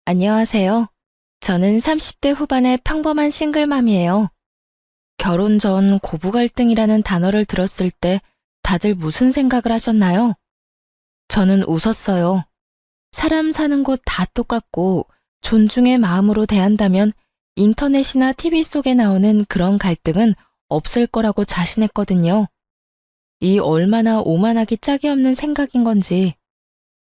안녕하세요. 저는 30대 후반의 평범한 싱글맘이에요. 결혼 전 고부 갈등이라는 단어를 들었을 때 다들 무슨 생각을 하셨나요? 저는 웃었어요. 사람 사는 곳 다 똑같고 존중의 마음으로 대한다면 인터넷이나 TV 속에 나오는 그런 갈등은 없을 거라고 자신했거든요. 이 얼마나 오만하기 짝이 없는 생각인 건지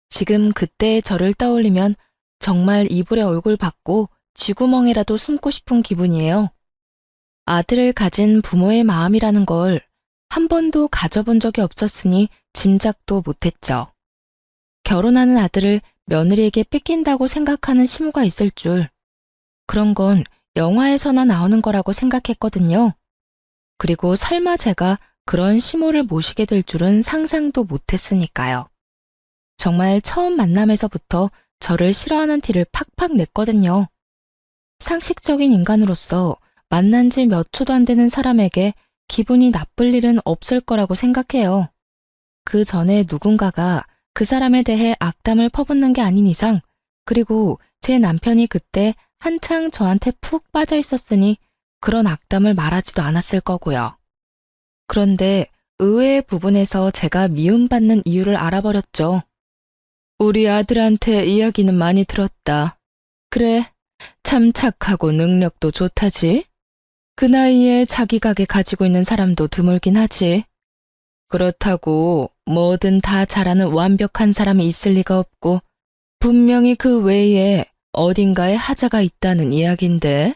지금 그때의 저를 떠올리면 정말 이불에 얼굴 받고 쥐구멍에라도 숨고 싶은 기분이에요. 아들을 가진 부모의 마음이라는 걸 한 번도 가져본 적이 없었으니 짐작도 못했죠. 결혼하는 아들을 며느리에게 뺏긴다고 생각하는 시무가 있을 줄, 그런 건 영화에서나 나오는 거라고 생각했거든요. 그리고 설마 제가 그런 시무를 모시게 될 줄은 상상도 못했으니까요. 정말 처음 만남에서부터 저를 싫어하는 티를 팍팍 냈거든요. 상식적인 인간으로서 만난 지 몇 초도 안 되는 사람에게 기분이 나쁠 일은 없을 거라고 생각해요. 그 전에 누군가가 그 사람에 대해 악담을 퍼붓는 게 아닌 이상, 그리고 제 남편이 그때 한창 저한테 푹 빠져 있었으니 그런 악담을 말하지도 않았을 거고요. 그런데 의외의 부분에서 제가 미움받는 이유를 알아버렸죠. 우리 아들한테 이야기는 많이 들었다. 그래, 참 착하고 능력도 좋다지. 그 나이에 자기 가게 가지고 있는 사람도 드물긴 하지. 그렇다고 뭐든 다 잘하는 완벽한 사람이 있을 리가 없고 분명히 그 외에 어딘가에 하자가 있다는 이야긴데.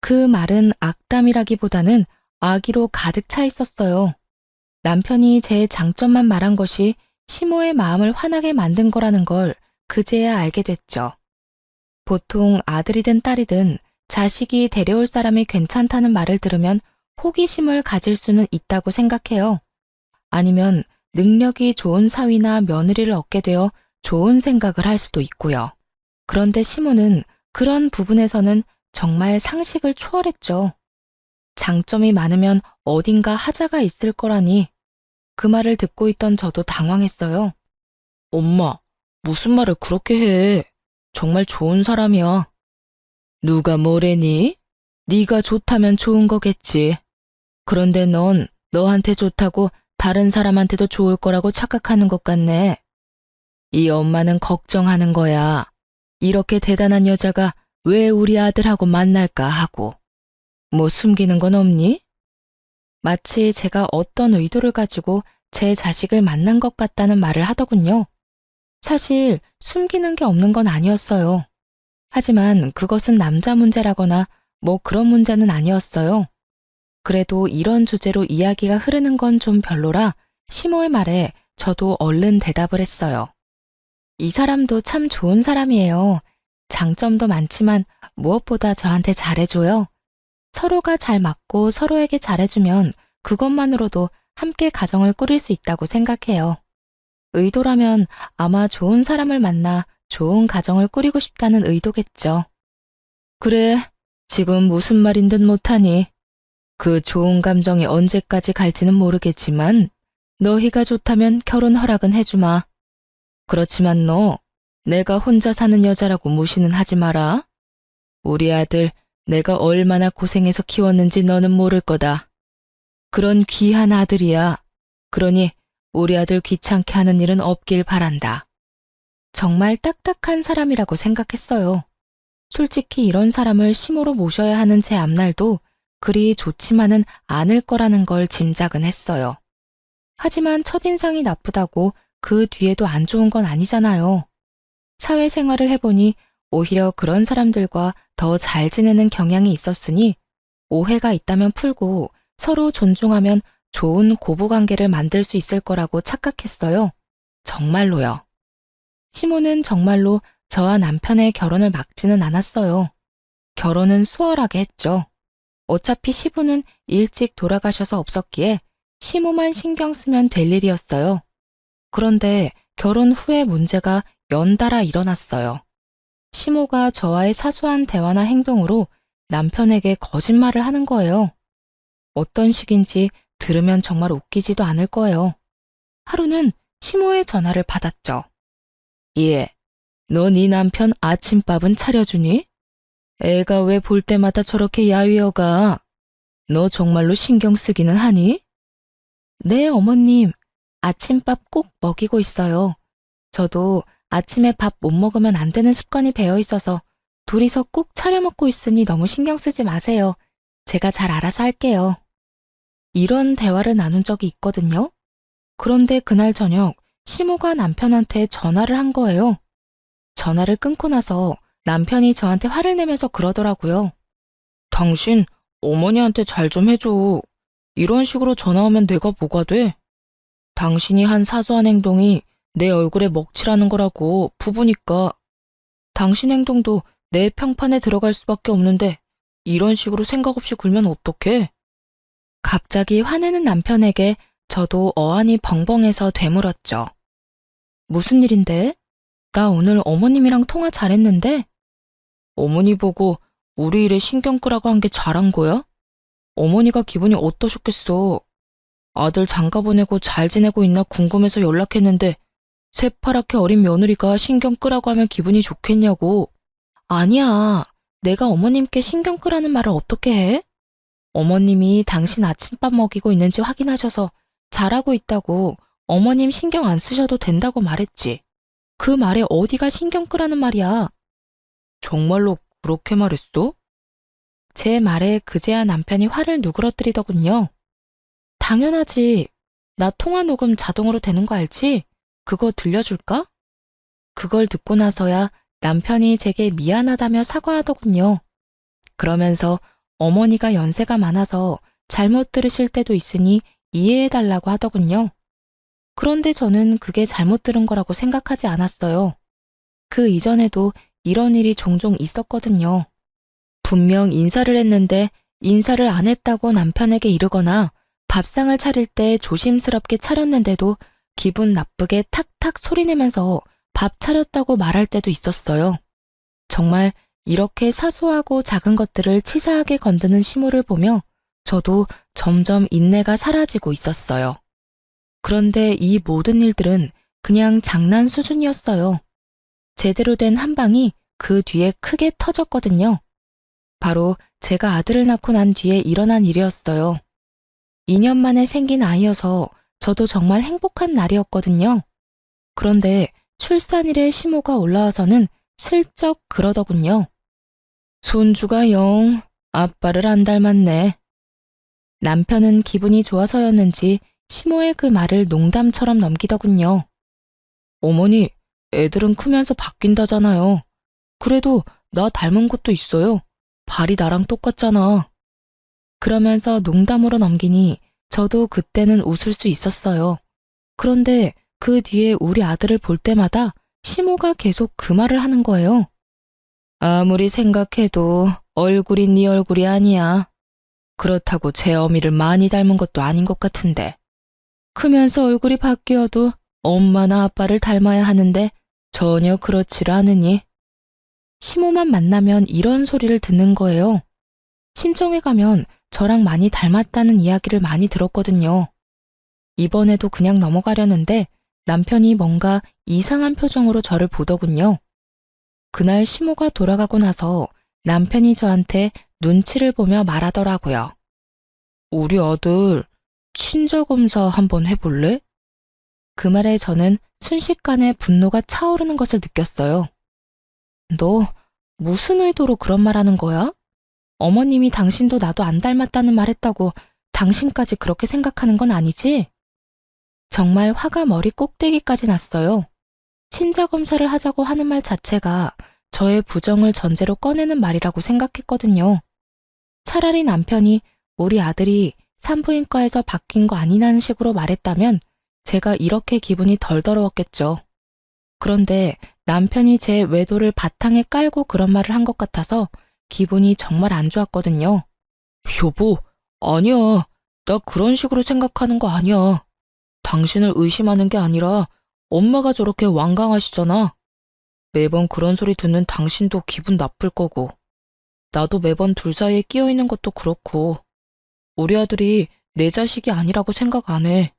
그 말은 악담이라기보다는 악의로 가득 차 있었어요. 남편이 제 장점만 말한 것이 시모의 마음을 화나게 만든 거라는 걸 그제야 알게 됐죠. 보통 아들이든 딸이든 자식이 데려올 사람이 괜찮다는 말을 들으면 호기심을 가질 수는 있다고 생각해요. 아니면 능력이 좋은 사위나 며느리를 얻게 되어 좋은 생각을 할 수도 있고요. 그런데 시모는 그런 부분에서는 정말 상식을 초월했죠. 장점이 많으면 어딘가 하자가 있을 거라니. 그 말을 듣고 있던 저도 당황했어요. 엄마, 무슨 말을 그렇게 해? 정말 좋은 사람이야. 누가 뭐래니? 네가 좋다면 좋은 거겠지. 그런데 넌 너한테 좋다고 다른 사람한테도 좋을 거라고 착각하는 것 같네. 이 엄마는 걱정하는 거야. 이렇게 대단한 여자가 왜 우리 아들하고 만날까 하고. 뭐 숨기는 건 없니? 마치 제가 어떤 의도를 가지고 제 자식을 만난 것 같다는 말을 하더군요. 사실 숨기는 게 없는 건 아니었어요. 하지만 그것은 남자 문제라거나 뭐 그런 문제는 아니었어요. 그래도 이런 주제로 이야기가 흐르는 건 좀 별로라 시모의 말에 저도 얼른 대답을 했어요. 이 사람도 참 좋은 사람이에요. 장점도 많지만 무엇보다 저한테 잘해줘요. 서로가 잘 맞고 서로에게 잘해주면 그것만으로도 함께 가정을 꾸릴 수 있다고 생각해요. 의도라면 아마 좋은 사람을 만나 좋은 가정을 꾸리고 싶다는 의도겠죠. 그래, 지금 무슨 말인 듯 못하니. 그 좋은 감정이 언제까지 갈지는 모르겠지만 너희가 좋다면 결혼 허락은 해주마. 그렇지만 너 내가 혼자 사는 여자라고 무시는 하지 마라. 우리 아들 내가 얼마나 고생해서 키웠는지 너는 모를 거다. 그런 귀한 아들이야. 그러니 우리 아들 귀찮게 하는 일은 없길 바란다. 정말 딱딱한 사람이라고 생각했어요. 솔직히 이런 사람을 시모로 모셔야 하는 제 앞날도 그리 좋지만은 않을 거라는 걸 짐작은 했어요. 하지만 첫인상이 나쁘다고 그 뒤에도 안 좋은 건 아니잖아요. 사회생활을 해보니 오히려 그런 사람들과 더 잘 지내는 경향이 있었으니 오해가 있다면 풀고 서로 존중하면 좋은 고부관계를 만들 수 있을 거라고 착각했어요. 정말로요. 시모는 정말로 저와 남편의 결혼을 막지는 않았어요. 결혼은 수월하게 했죠. 어차피 시부는 일찍 돌아가셔서 없었기에 시모만 신경 쓰면 될 일이었어요. 그런데 결혼 후에 문제가 연달아 일어났어요. 시모가 저와의 사소한 대화나 행동으로 남편에게 거짓말을 하는 거예요. 어떤 식인지 들으면 정말 웃기지도 않을 거예요. 하루는 시모의 전화를 받았죠. 예, 너 네 남편 아침밥은 차려주니? 애가 왜 볼 때마다 저렇게 야위어가? 너 정말로 신경 쓰기는 하니? 네, 어머님. 아침밥 꼭 먹이고 있어요. 저도 아침에 밥 못 먹으면 안 되는 습관이 배어 있어서 둘이서 꼭 차려 먹고 있으니 너무 신경 쓰지 마세요. 제가 잘 알아서 할게요. 이런 대화를 나눈 적이 있거든요. 그런데 그날 저녁 시모가 남편한테 전화를 한 거예요. 전화를 끊고 나서 남편이 저한테 화를 내면서 그러더라고요. 당신 어머니한테 잘 좀 해줘. 이런 식으로 전화 오면 내가 뭐가 돼? 당신이 한 사소한 행동이 내 얼굴에 먹칠하는 거라고 부부니까. 당신 행동도 내 평판에 들어갈 수밖에 없는데 이런 식으로 생각 없이 굴면 어떡해? 갑자기 화내는 남편에게 저도 어안이 벙벙해서 되물었죠. 무슨 일인데? 나 오늘 어머님이랑 통화 잘했는데? 어머니 보고 우리 일에 신경 끄라고 한 게 잘한 거야? 어머니가 기분이 어떠셨겠어? 아들 장가 보내고 잘 지내고 있나 궁금해서 연락했는데 새파랗게 어린 며느리가 신경 끄라고 하면 기분이 좋겠냐고. 아니야. 내가 어머님께 신경 끄라는 말을 어떻게 해? 어머님이 당신 아침밥 먹이고 있는지 확인하셔서 잘하고 있다고 어머님 신경 안 쓰셔도 된다고 말했지. 그 말에 어디가 신경 끄라는 말이야. 정말로 그렇게 말했어? 제 말에 그제야 남편이 화를 누그러뜨리더군요. 당연하지. 나 통화 녹음 자동으로 되는 거 알지? 그거 들려줄까? 그걸 듣고 나서야 남편이 제게 미안하다며 사과하더군요. 그러면서 어머니가 연세가 많아서 잘못 들으실 때도 있으니 이해해달라고 하더군요. 그런데 저는 그게 잘못 들은 거라고 생각하지 않았어요. 그 이전에도 이런 일이 종종 있었거든요. 분명 인사를 했는데 인사를 안 했다고 남편에게 이르거나 밥상을 차릴 때 조심스럽게 차렸는데도 기분 나쁘게 탁탁 소리내면서 밥 차렸다고 말할 때도 있었어요. 정말 이렇게 사소하고 작은 것들을 치사하게 건드는 시모를 보며 저도 점점 인내가 사라지고 있었어요. 그런데 이 모든 일들은 그냥 장난 수준이었어요. 제대로 된 한 방이 그 뒤에 크게 터졌거든요. 바로 제가 아들을 낳고 난 뒤에 일어난 일이었어요. 2년 만에 생긴 아이여서 저도 정말 행복한 날이었거든요. 그런데 출산일에 시모가 올라와서는 슬쩍 그러더군요. 손주가 영 아빠를 안 닮았네. 남편은 기분이 좋아서였는지 시모의 그 말을 농담처럼 넘기더군요. 어머니, 애들은 크면서 바뀐다잖아요. 그래도 나 닮은 것도 있어요. 발이 나랑 똑같잖아. 그러면서 농담으로 넘기니 저도 그때는 웃을 수 있었어요. 그런데 그 뒤에 우리 아들을 볼 때마다 시모가 계속 그 말을 하는 거예요. 아무리 생각해도 얼굴이 네 얼굴이 아니야. 그렇다고 제 어미를 많이 닮은 것도 아닌 것 같은데. 크면서 얼굴이 바뀌어도 엄마나 아빠를 닮아야 하는데 전혀 그렇지를 않으니. 시모만 만나면 이런 소리를 듣는 거예요. 친정에 가면 저랑 많이 닮았다는 이야기를 많이 들었거든요. 이번에도 그냥 넘어가려는데 남편이 뭔가 이상한 표정으로 저를 보더군요. 그날 시모가 돌아가고 나서 남편이 저한테 눈치를 보며 말하더라고요. 우리 아들 친자검사 한번 해볼래? 그 말에 저는 순식간에 분노가 차오르는 것을 느꼈어요. 너 무슨 의도로 그런 말 하는 거야? 어머님이 당신도 나도 안 닮았다는 말 했다고 당신까지 그렇게 생각하는 건 아니지? 정말 화가 머리 꼭대기까지 났어요. 친자검사를 하자고 하는 말 자체가 저의 부정을 전제로 꺼내는 말이라고 생각했거든요. 차라리 남편이 우리 아들이 산부인과에서 바뀐 거 아니냐는 식으로 말했다면 제가 이렇게 기분이 덜 더러웠겠죠. 그런데 남편이 제 외도를 바탕에 깔고 그런 말을 한 것 같아서 기분이 정말 안 좋았거든요. 여보, 아니야. 나 그런 식으로 생각하는 거 아니야. 당신을 의심하는 게 아니라 엄마가 저렇게 완강하시잖아. 매번 그런 소리 듣는 당신도 기분 나쁠 거고. 나도 매번 둘 사이에 끼어 있는 것도 그렇고. 우리 아들이 내 자식이 아니라고 생각 안 해.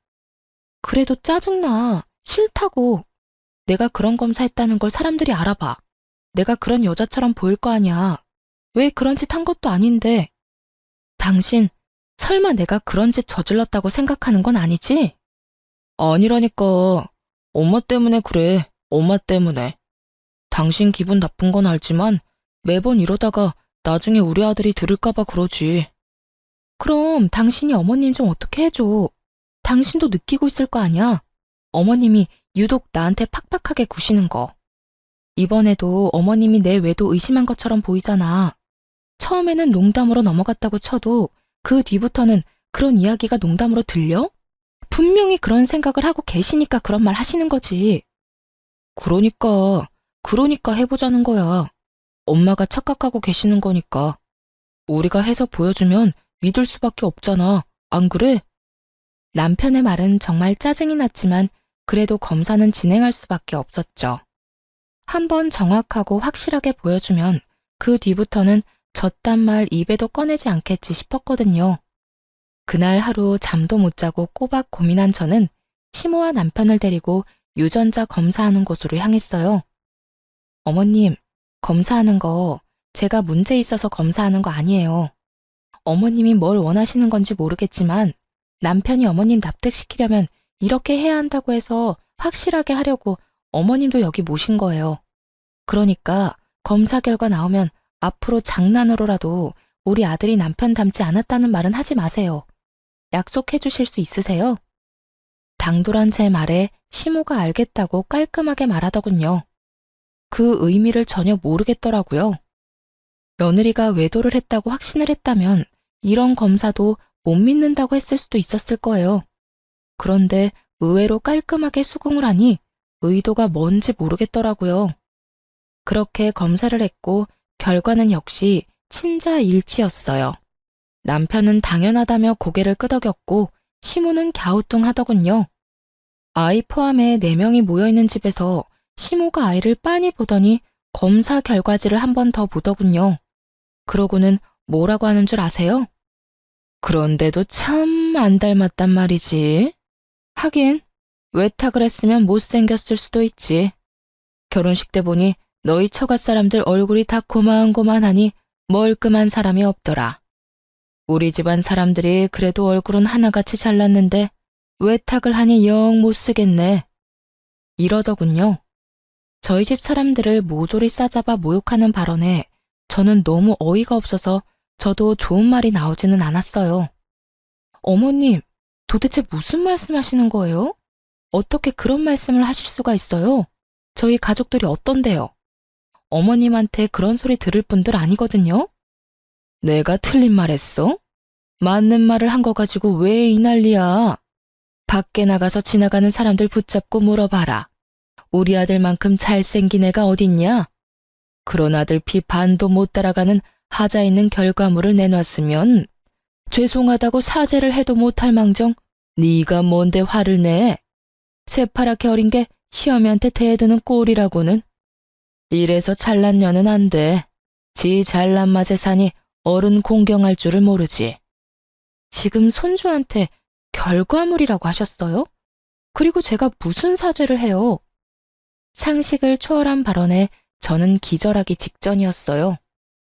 그래도 짜증나. 싫다고. 내가 그런 검사했다는 걸 사람들이 알아봐. 내가 그런 여자처럼 보일 거 아니야. 왜 그런 짓 한 것도 아닌데. 당신, 설마 내가 그런 짓 저질렀다고 생각하는 건 아니지? 아니라니까. 엄마 때문에 그래. 엄마 때문에. 당신 기분 나쁜 건 알지만 매번 이러다가 나중에 우리 아들이 들을까봐 그러지. 그럼 당신이 어머님 좀 어떻게 해줘. 당신도 느끼고 있을 거 아니야. 어머님이 유독 나한테 팍팍하게 구시는 거. 이번에도 어머님이 내 외도 의심한 것처럼 보이잖아. 처음에는 농담으로 넘어갔다고 쳐도 그 뒤부터는 그런 이야기가 농담으로 들려? 분명히 그런 생각을 하고 계시니까 그런 말 하시는 거지. 그러니까 해보자는 거야. 엄마가 착각하고 계시는 거니까. 우리가 해서 보여주면 믿을 수밖에 없잖아. 안 그래? 남편의 말은 정말 짜증이 났지만 그래도 검사는 진행할 수밖에 없었죠. 한번 정확하고 확실하게 보여주면 그 뒤부터는 저딴 말 입에도 꺼내지 않겠지 싶었거든요. 그날 하루 잠도 못 자고 꼬박 고민한 저는 시모와 남편을 데리고 유전자 검사하는 곳으로 향했어요. 어머님, 검사하는 거 제가 문제 있어서 검사하는 거 아니에요. 어머님이 뭘 원하시는 건지 모르겠지만 남편이 어머님 납득시키려면 이렇게 해야 한다고 해서 확실하게 하려고 어머님도 여기 모신 거예요. 그러니까 검사 결과 나오면 앞으로 장난으로라도 우리 아들이 남편 닮지 않았다는 말은 하지 마세요. 약속해 주실 수 있으세요? 당돌한 제 말에 시모가 알겠다고 깔끔하게 말하더군요. 그 의미를 전혀 모르겠더라고요. 며느리가 외도를 했다고 확신을 했다면 이런 검사도 못 믿는다고 했을 수도 있었을 거예요. 그런데 의외로 깔끔하게 수긍을 하니 의도가 뭔지 모르겠더라고요. 그렇게 검사를 했고 결과는 역시 친자일치였어요. 남편은 당연하다며 고개를 끄덕였고 시모는 갸우뚱하더군요. 아이 포함해 4명이 모여있는 집에서 시모가 아이를 빤히 보더니 검사 결과지를 한 번 더 보더군요. 그러고는 뭐라고 하는 줄 아세요? 그런데도 참 안 닮았단 말이지. 하긴 외탁을 했으면 못생겼을 수도 있지. 결혼식 때 보니 너희 처가 사람들 얼굴이 다 고만고만하니 멀끔한 사람이 없더라. 우리 집안 사람들이 그래도 얼굴은 하나같이 잘났는데 외탁을 하니 영 못쓰겠네. 이러더군요. 저희 집 사람들을 모조리 싸잡아 모욕하는 발언에 저는 너무 어이가 없어서 저도 좋은 말이 나오지는 않았어요. 어머님, 도대체 무슨 말씀하시는 거예요? 어떻게 그런 말씀을 하실 수가 있어요? 저희 가족들이 어떤데요? 어머님한테 그런 소리 들을 분들 아니거든요? 내가 틀린 말 했어? 맞는 말을 한 거 가지고 왜 이 난리야? 밖에 나가서 지나가는 사람들 붙잡고 물어봐라. 우리 아들만큼 잘생긴 애가 어딨냐? 그런 아들 피 반도 못 따라가는 하자 있는 결과물을 내놨으면 죄송하다고 사죄를 해도 못할 망정 네가 뭔데 화를 내? 새파랗게 어린 게 시어미한테 대드는 꼴이라고는. 이래서 잘난 년은 안 돼. 지 잘난 맛에 사니 어른 공경할 줄을 모르지. 지금 손주한테 결과물이라고 하셨어요? 그리고 제가 무슨 사죄를 해요? 상식을 초월한 발언에 저는 기절하기 직전이었어요.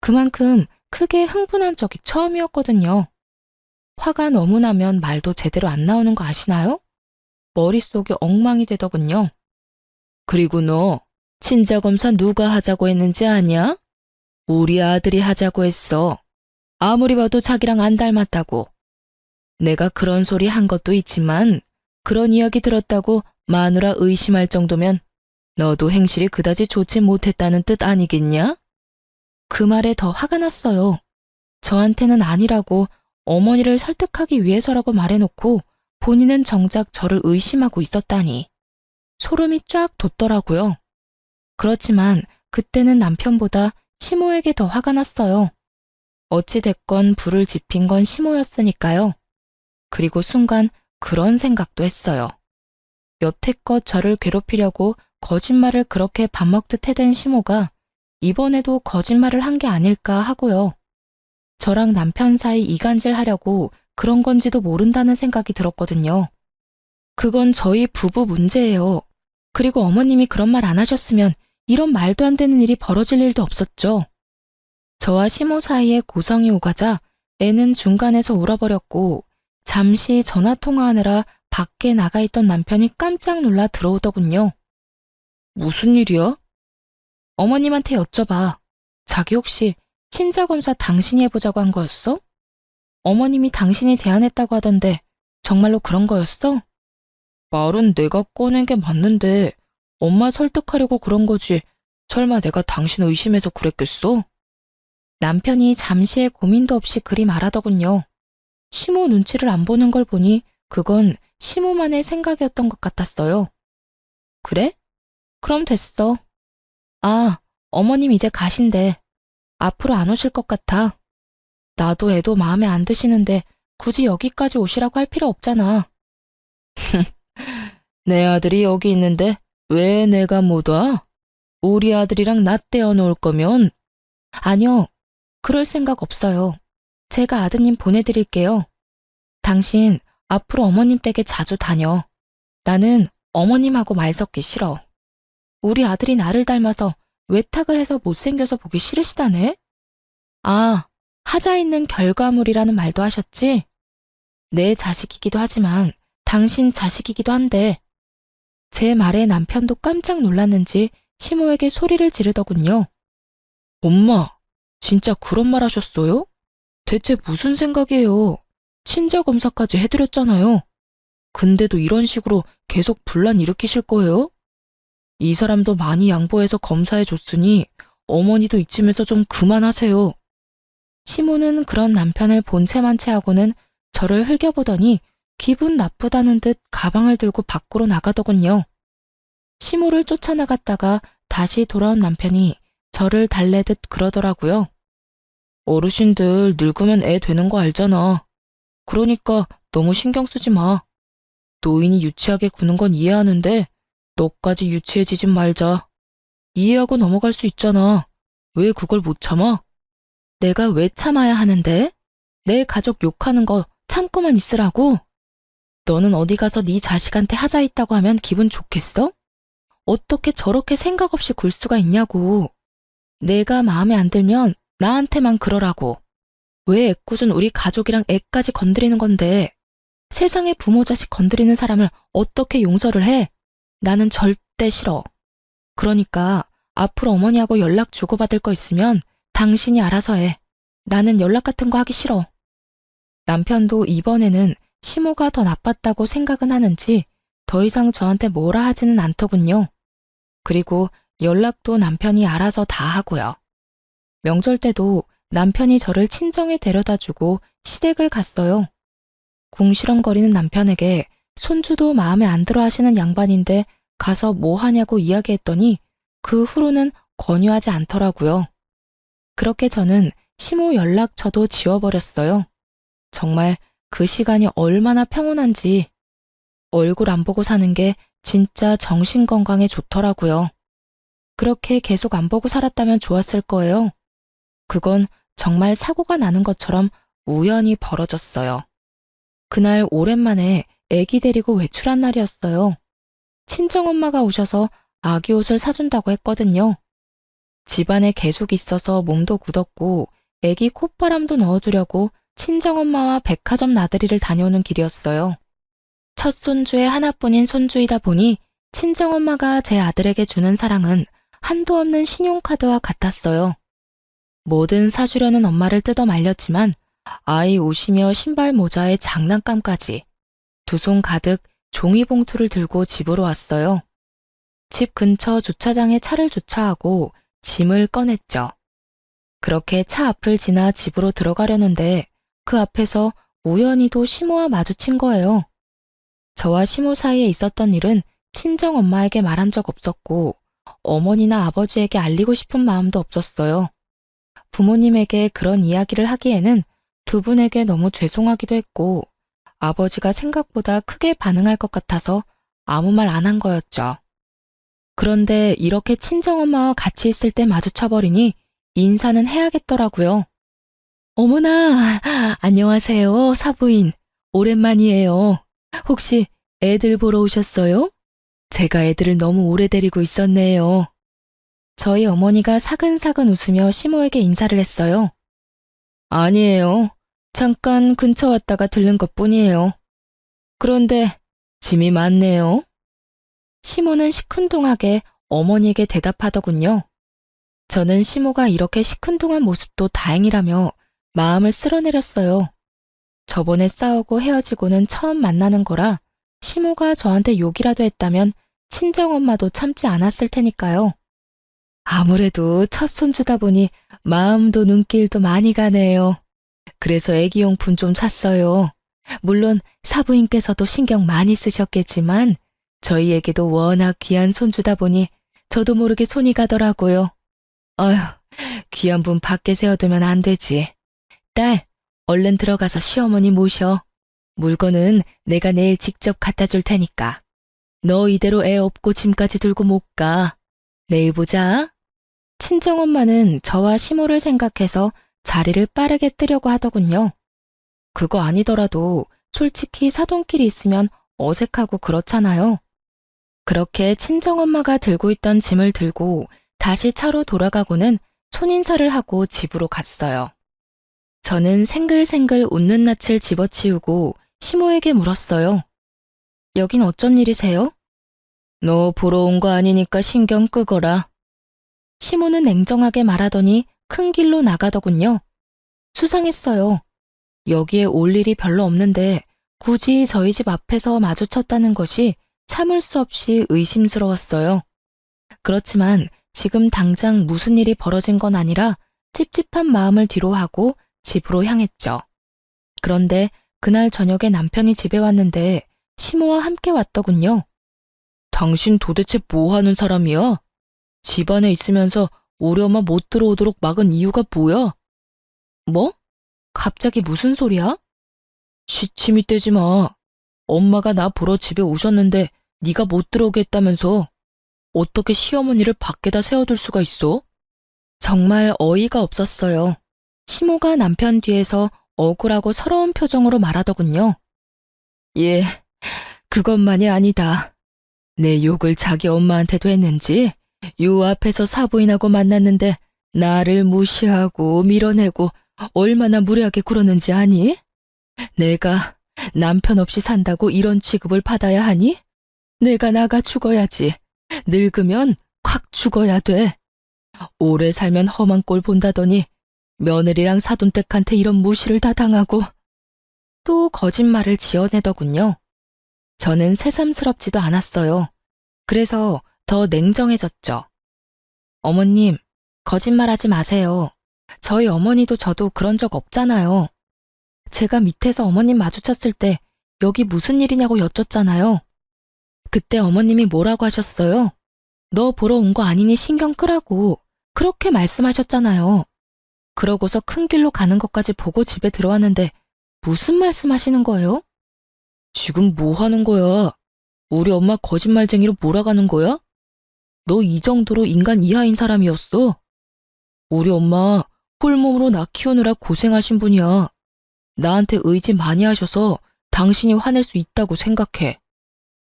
그만큼 크게 흥분한 적이 처음이었거든요. 화가 너무 나면 말도 제대로 안 나오는 거 아시나요? 머릿속이 엉망이 되더군요. 그리고 너 친자검사 누가 하자고 했는지 아냐? 우리 아들이 하자고 했어. 아무리 봐도 자기랑 안 닮았다고. 내가 그런 소리 한 것도 있지만 그런 이야기 들었다고 마누라 의심할 정도면 너도 행실이 그다지 좋지 못했다는 뜻 아니겠냐? 그 말에 더 화가 났어요. 저한테는 아니라고 어머니를 설득하기 위해서라고 말해놓고 본인은 정작 저를 의심하고 있었다니. 소름이 쫙 돋더라고요. 그렇지만 그때는 남편보다 시모에게 더 화가 났어요. 어찌됐건 불을 지핀 건 시모였으니까요. 그리고 순간 그런 생각도 했어요. 여태껏 저를 괴롭히려고 거짓말을 그렇게 밥 먹듯 해댄 시모가 이번에도 거짓말을 한 게 아닐까 하고요. 저랑 남편 사이 이간질 하려고 그런 건지도 모른다는 생각이 들었거든요. 그건 저희 부부 문제예요. 그리고 어머님이 그런 말 안 하셨으면 이런 말도 안 되는 일이 벌어질 일도 없었죠. 저와 시모 사이에 고성이 오가자 애는 중간에서 울어버렸고 잠시 전화 통화하느라 밖에 나가 있던 남편이 깜짝 놀라 들어오더군요. 무슨 일이야? 어머님한테 여쭤봐. 자기 혹시 친자검사 당신이 해보자고 한 거였어? 어머님이 당신이 제안했다고 하던데 정말로 그런 거였어? 말은 내가 꺼낸 게 맞는데 엄마 설득하려고 그런 거지. 설마 내가 당신 의심해서 그랬겠어? 남편이 잠시의 고민도 없이 그리 말하더군요. 시모 눈치를 안 보는 걸 보니 그건 시모만의 생각이었던 것 같았어요. 그래? 그럼 됐어. 아, 어머님 이제 가신대. 앞으로 안 오실 것 같아. 나도 애도 마음에 안 드시는데 굳이 여기까지 오시라고 할 필요 없잖아. 내 아들이 여기 있는데 왜 내가 못 와? 우리 아들이랑 나 떼어놓을 거면? 아니요, 그럴 생각 없어요. 제가 아드님 보내드릴게요. 당신 앞으로 어머님 댁에 자주 다녀. 나는 어머님하고 말 섞기 싫어. 우리 아들이 나를 닮아서 외탁을 해서 못생겨서 보기 싫으시다네? 아, 하자 있는 결과물이라는 말도 하셨지? 내 자식이기도 하지만 당신 자식이기도 한데 제 말에 남편도 깜짝 놀랐는지 시모에게 소리를 지르더군요. 엄마, 진짜 그런 말 하셨어요? 대체 무슨 생각이에요? 친자 검사까지 해드렸잖아요. 근데도 이런 식으로 계속 분란 일으키실 거예요? 이 사람도 많이 양보해서 검사해줬으니 어머니도 이쯤에서 좀 그만하세요. 시모는 그런 남편을 본체만체 하고는 저를 흘겨보더니 기분 나쁘다는 듯 가방을 들고 밖으로 나가더군요. 시모를 쫓아나갔다가 다시 돌아온 남편이 저를 달래듯 그러더라고요. 어르신들 늙으면 애 되는 거 알잖아. 그러니까 너무 신경 쓰지 마. 노인이 유치하게 구는 건 이해하는데 너까지 유치해지진 말자. 이해하고 넘어갈 수 있잖아. 왜 그걸 못 참아? 내가 왜 참아야 하는데? 내 가족 욕하는 거 참고만 있으라고? 너는 어디 가서 네 자식한테 하자 있다고 하면 기분 좋겠어? 어떻게 저렇게 생각 없이 굴 수가 있냐고. 내가 마음에 안 들면 나한테만 그러라고. 왜 애꿎은 우리 가족이랑 애까지 건드리는 건데 세상에 부모 자식 건드리는 사람을 어떻게 용서를 해? 나는 절대 싫어. 그러니까 앞으로 어머니하고 연락 주고받을 거 있으면 당신이 알아서 해. 나는 연락 같은 거 하기 싫어. 남편도 이번에는 시모가 더 나빴다고 생각은 하는지 더 이상 저한테 뭐라 하지는 않더군요. 그리고 연락도 남편이 알아서 다 하고요. 명절 때도 남편이 저를 친정에 데려다주고 시댁을 갔어요. 궁시렁거리는 남편에게 손주도 마음에 안 들어 하시는 양반인데 가서 뭐 하냐고 이야기했더니 그 후로는 권유하지 않더라고요. 그렇게 저는 시모 연락처도 지워버렸어요. 정말 그 시간이 얼마나 평온한지 얼굴 안 보고 사는 게 진짜 정신 건강에 좋더라고요. 그렇게 계속 안 보고 살았다면 좋았을 거예요. 그건 정말 사고가 나는 것처럼 우연히 벌어졌어요. 그날 오랜만에 애기 데리고 외출한 날이었어요. 친정엄마가 오셔서 아기 옷을 사준다고 했거든요. 집안에 계속 있어서 몸도 굳었고 애기 콧바람도 넣어주려고 친정엄마와 백화점 나들이를 다녀오는 길이었어요. 첫 손주의 하나뿐인 손주이다 보니 친정엄마가 제 아들에게 주는 사랑은 한도 없는 신용카드와 같았어요. 뭐든 사주려는 엄마를 뜯어 말렸지만 아이 옷이며 신발 모자에 장난감까지 두 손 가득 종이봉투를 들고 집으로 왔어요. 집 근처 주차장에 차를 주차하고 짐을 꺼냈죠. 그렇게 차 앞을 지나 집으로 들어가려는데 그 앞에서 우연히도 시모와 마주친 거예요. 저와 시모 사이에 있었던 일은 친정엄마에게 말한 적 없었고 어머니나 아버지에게 알리고 싶은 마음도 없었어요. 부모님에게 그런 이야기를 하기에는 두 분에게 너무 죄송하기도 했고 아버지가 생각보다 크게 반응할 것 같아서 아무 말 안 한 거였죠. 그런데 이렇게 친정엄마와 같이 있을 때 마주쳐버리니 인사는 해야겠더라고요. 어머나, 안녕하세요, 사부인. 오랜만이에요. 혹시 애들 보러 오셨어요? 제가 애들을 너무 오래 데리고 있었네요. 저희 어머니가 사근사근 웃으며 시모에게 인사를 했어요. 아니에요. 잠깐 근처 왔다가 들른 것뿐이에요. 그런데 짐이 많네요. 시모는 시큰둥하게 어머니에게 대답하더군요. 저는 시모가 이렇게 시큰둥한 모습도 다행이라며 마음을 쓸어내렸어요. 저번에 싸우고 헤어지고는 처음 만나는 거라 시모가 저한테 욕이라도 했다면 친정엄마도 참지 않았을 테니까요. 아무래도 첫 손주다 보니 마음도 눈길도 많이 가네요. 그래서 애기용품 좀 샀어요. 물론 사부인께서도 신경 많이 쓰셨겠지만 저희에게도 워낙 귀한 손주다 보니 저도 모르게 손이 가더라고요. 어휴, 귀한 분 밖에 세워두면 안 되지. 딸, 얼른 들어가서 시어머니 모셔. 물건은 내가 내일 직접 갖다 줄 테니까. 너 이대로 애 업고 짐까지 들고 못 가. 내일 보자. 친정엄마는 저와 시모를 생각해서 자리를 빠르게 뜨려고 하더군요. 그거 아니더라도 솔직히 사돈끼리 있으면 어색하고 그렇잖아요. 그렇게 친정엄마가 들고 있던 짐을 들고 다시 차로 돌아가고는 손인사를 하고 집으로 갔어요. 저는 생글생글 웃는 낯을 집어치우고 시모에게 물었어요. 여긴 어쩐 일이세요? 너 보러 온 거 아니니까 신경 끄거라. 시모는 냉정하게 말하더니 큰 길로 나가더군요. 수상했어요. 여기에 올 일이 별로 없는데 굳이 저희 집 앞에서 마주쳤다는 것이 참을 수 없이 의심스러웠어요. 그렇지만 지금 당장 무슨 일이 벌어진 건 아니라 찝찝한 마음을 뒤로하고 집으로 향했죠. 그런데 그날 저녁에 남편이 집에 왔는데 시모와 함께 왔더군요. 당신 도대체 뭐 하는 사람이야? 집 안에 있으면서 우리 엄마 못 들어오도록 막은 이유가 뭐야? 뭐? 갑자기 무슨 소리야? 시침이 떼지 마. 엄마가 나 보러 집에 오셨는데 네가 못 들어오게 했다면서 어떻게 시어머니를 밖에다 세워둘 수가 있어? 정말 어이가 없었어요. 시모가 남편 뒤에서 억울하고 서러운 표정으로 말하더군요. 예, 그것만이 아니다. 내 욕을 자기 엄마한테도 했는지 요 앞에서 사부인하고 만났는데 나를 무시하고 밀어내고 얼마나 무례하게 굴었는지 아니? 내가 남편 없이 산다고 이런 취급을 받아야 하니? 내가 나가 죽어야지. 늙으면 콱 죽어야 돼. 오래 살면 험한 꼴 본다더니 며느리랑 사돈댁한테 이런 무시를 다 당하고 또 거짓말을 지어내더군요. 저는 새삼스럽지도 않았어요. 그래서 더 냉정해졌죠. 어머님, 거짓말하지 마세요. 저희 어머니도 저도 그런 적 없잖아요. 제가 밑에서 어머님 마주쳤을 때 여기 무슨 일이냐고 여쭙잖아요. 그때 어머님이 뭐라고 하셨어요? 너 보러 온 거 아니니 신경 끄라고 그렇게 말씀하셨잖아요. 그러고서 큰 길로 가는 것까지 보고 집에 들어왔는데 무슨 말씀하시는 거예요? 지금 뭐 하는 거야? 우리 엄마 거짓말쟁이로 몰아가는 거야? 너 이 정도로 인간 이하인 사람이었어? 우리 엄마 홀몸으로 나 키우느라 고생하신 분이야. 나한테 의지 많이 하셔서 당신이 화낼 수 있다고 생각해.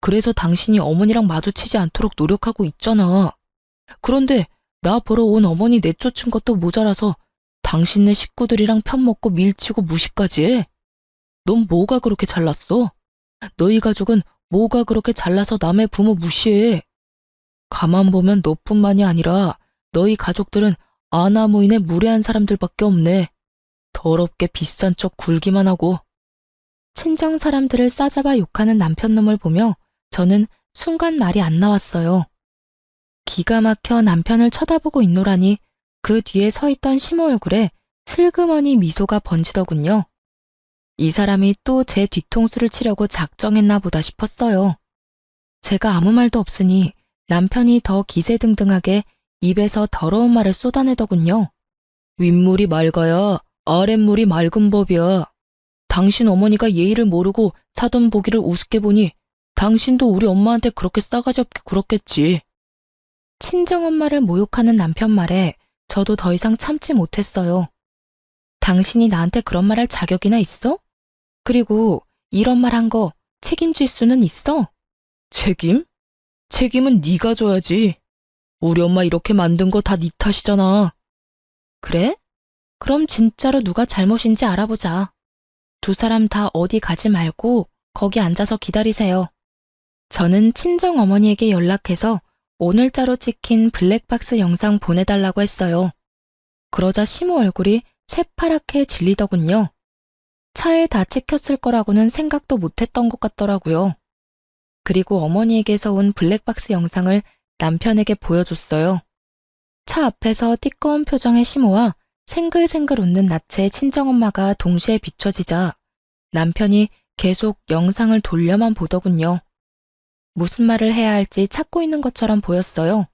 그래서 당신이 어머니랑 마주치지 않도록 노력하고 있잖아. 그런데 나 보러 온 어머니 내쫓은 것도 모자라서 당신네 식구들이랑 편먹고 밀치고 무시까지 해. 넌 뭐가 그렇게 잘났어? 너희 가족은 뭐가 그렇게 잘나서 남의 부모 무시해? 가만 보면 너뿐만이 아니라 너희 가족들은 아나무인의 무례한 사람들밖에 없네. 더럽게 비싼 척 굴기만 하고. 친정 사람들을 싸잡아 욕하는 남편놈을 보며 저는 순간 말이 안 나왔어요. 기가 막혀 남편을 쳐다보고 있노라니 그 뒤에 서 있던 시모 얼굴에 슬그머니 미소가 번지더군요. 이 사람이 또 제 뒤통수를 치려고 작정했나 보다 싶었어요. 제가 아무 말도 없으니 남편이 더 기세등등하게 입에서 더러운 말을 쏟아내더군요. 윗물이 맑아야 아랫물이 맑은 법이야. 당신 어머니가 예의를 모르고 사돈 보기를 우습게 보니 당신도 우리 엄마한테 그렇게 싸가지 없게 굴었겠지. 친정엄마를 모욕하는 남편 말에 저도 더 이상 참지 못했어요. 당신이 나한테 그런 말 할 자격이나 있어? 그리고 이런 말 한 거 책임질 수는 있어? 책임? 책임은 네가 져야지. 우리 엄마 이렇게 만든 거 다 네 탓이잖아. 그래? 그럼 진짜로 누가 잘못인지 알아보자. 두 사람 다 어디 가지 말고 거기 앉아서 기다리세요. 저는 친정 어머니에게 연락해서 오늘자로 찍힌 블랙박스 영상 보내달라고 했어요. 그러자 시모 얼굴이 새파랗게 질리더군요. 차에 다 찍혔을 거라고는 생각도 못했던 것 같더라고요. 그리고 어머니에게서 온 블랙박스 영상을 남편에게 보여줬어요. 차 앞에서 띠꺼운 표정의 시모와 생글생글 웃는 낯의 친정엄마가 동시에 비춰지자 남편이 계속 영상을 돌려만 보더군요. 무슨 말을 해야 할지 찾고 있는 것처럼 보였어요.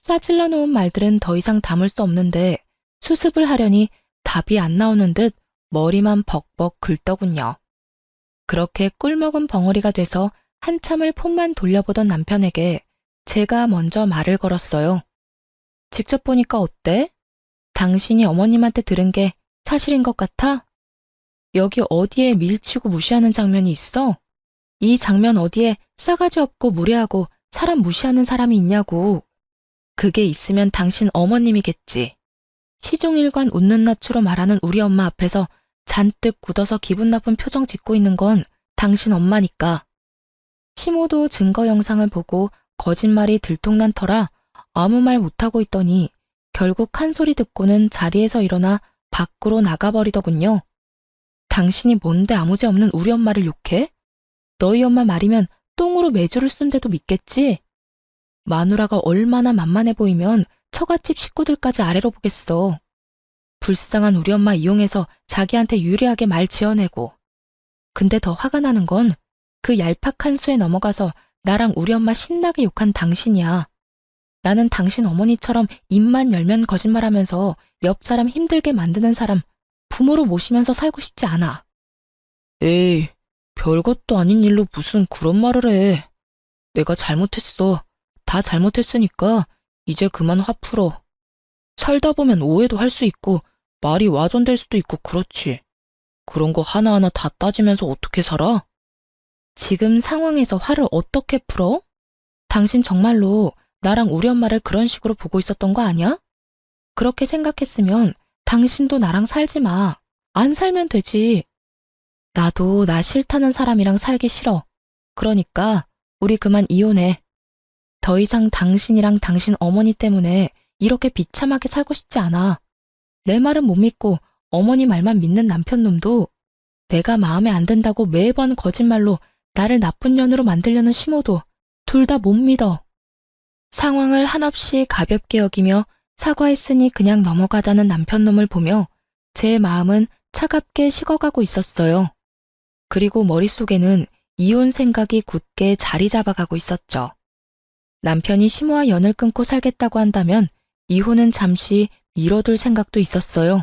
싸질러 놓은 말들은 더 이상 담을 수 없는데 수습을 하려니 답이 안 나오는 듯 머리만 벅벅 긁더군요. 그렇게 꿀먹은 벙어리가 돼서 한참을 폰만 돌려보던 남편에게 제가 먼저 말을 걸었어요. 직접 보니까 어때? 당신이 어머님한테 들은 게 사실인 것 같아? 여기 어디에 밀치고 무시하는 장면이 있어? 이 장면 어디에 싸가지 없고 무례하고 사람 무시하는 사람이 있냐고. 그게 있으면 당신 어머님이겠지. 시종일관 웃는 낯으로 말하는 우리 엄마 앞에서 잔뜩 굳어서 기분 나쁜 표정 짓고 있는 건 당신 엄마니까. 시모도 증거 영상을 보고 거짓말이 들통난 터라 아무 말 못하고 있더니 결국 한 소리 듣고는 자리에서 일어나 밖으로 나가버리더군요. 당신이 뭔데 아무지 없는 우리 엄마를 욕해? 너희 엄마 말이면 똥으로 매주를 쓴데도 믿겠지? 마누라가 얼마나 만만해 보이면 처갓집 식구들까지 아래로 보겠어. 불쌍한 우리 엄마 이용해서 자기한테 유리하게 말 지어내고. 근데 더 화가 나는 건 그 얄팍한 수에 넘어가서 나랑 우리 엄마 신나게 욕한 당신이야. 나는 당신 어머니처럼 입만 열면 거짓말하면서 옆 사람 힘들게 만드는 사람 부모로 모시면서 살고 싶지 않아. 에이, 별것도 아닌 일로 무슨 그런 말을 해. 내가 잘못했어. 다 잘못했으니까 이제 그만 화 풀어. 살다 보면 오해도 할 수 있고 말이 와전될 수도 있고 그렇지. 그런 거 하나하나 다 따지면서 어떻게 살아? 지금 상황에서 화를 어떻게 풀어? 당신 정말로 나랑 우리 엄마를 그런 식으로 보고 있었던 거 아니야? 그렇게 생각했으면 당신도 나랑 살지 마. 안 살면 되지. 나도 나 싫다는 사람이랑 살기 싫어. 그러니까 우리 그만 이혼해. 더 이상 당신이랑 당신 어머니 때문에 이렇게 비참하게 살고 싶지 않아. 내 말은 못 믿고 어머니 말만 믿는 남편놈도 내가 마음에 안 든다고 매번 거짓말로 나를 나쁜 년으로 만들려는 시모도 둘 다 못 믿어. 상황을 한없이 가볍게 여기며 사과했으니 그냥 넘어가자는 남편놈을 보며 제 마음은 차갑게 식어가고 있었어요. 그리고 머릿속에는 이혼 생각이 굳게 자리 잡아가고 있었죠. 남편이 시모와 연을 끊고 살겠다고 한다면 이혼은 잠시 미뤄둘 생각도 있었어요.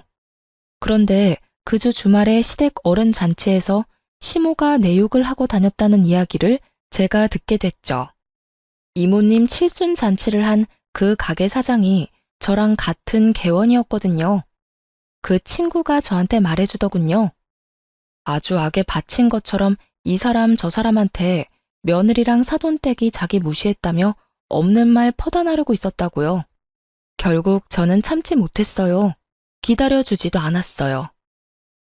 그런데 그 주 주말에 시댁 어른 잔치에서 시모가 내 욕을 하고 다녔다는 이야기를 제가 듣게 됐죠. 이모님 칠순 잔치를 한 그 가게 사장이 저랑 같은 개원이었거든요. 그 친구가 저한테 말해주더군요. 아주 악에 바친 것처럼 이 사람 저 사람한테 며느리랑 사돈댁이 자기 무시했다며 없는 말 퍼다 나르고 있었다고요. 결국 저는 참지 못했어요. 기다려주지도 않았어요.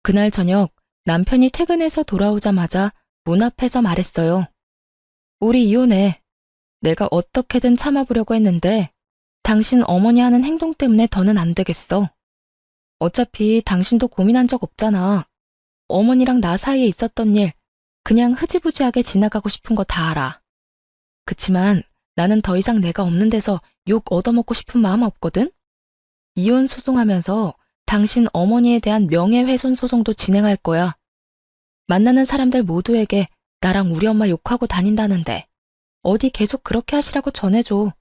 그날 저녁 남편이 퇴근해서 돌아오자마자 문 앞에서 말했어요. 우리 이혼해. 내가 어떻게든 참아보려고 했는데 당신 어머니 하는 행동 때문에 더는 안 되겠어. 어차피 당신도 고민한 적 없잖아. 어머니랑 나 사이에 있었던 일 그냥 흐지부지하게 지나가고 싶은 거 다 알아. 그치만 나는 더 이상 내가 없는 데서 욕 얻어먹고 싶은 마음 없거든? 이혼 소송하면서 당신 어머니에 대한 명예훼손 소송도 진행할 거야. 만나는 사람들 모두에게 나랑 우리 엄마 욕하고 다닌다는데 어디 계속 그렇게 하시라고 전해줘.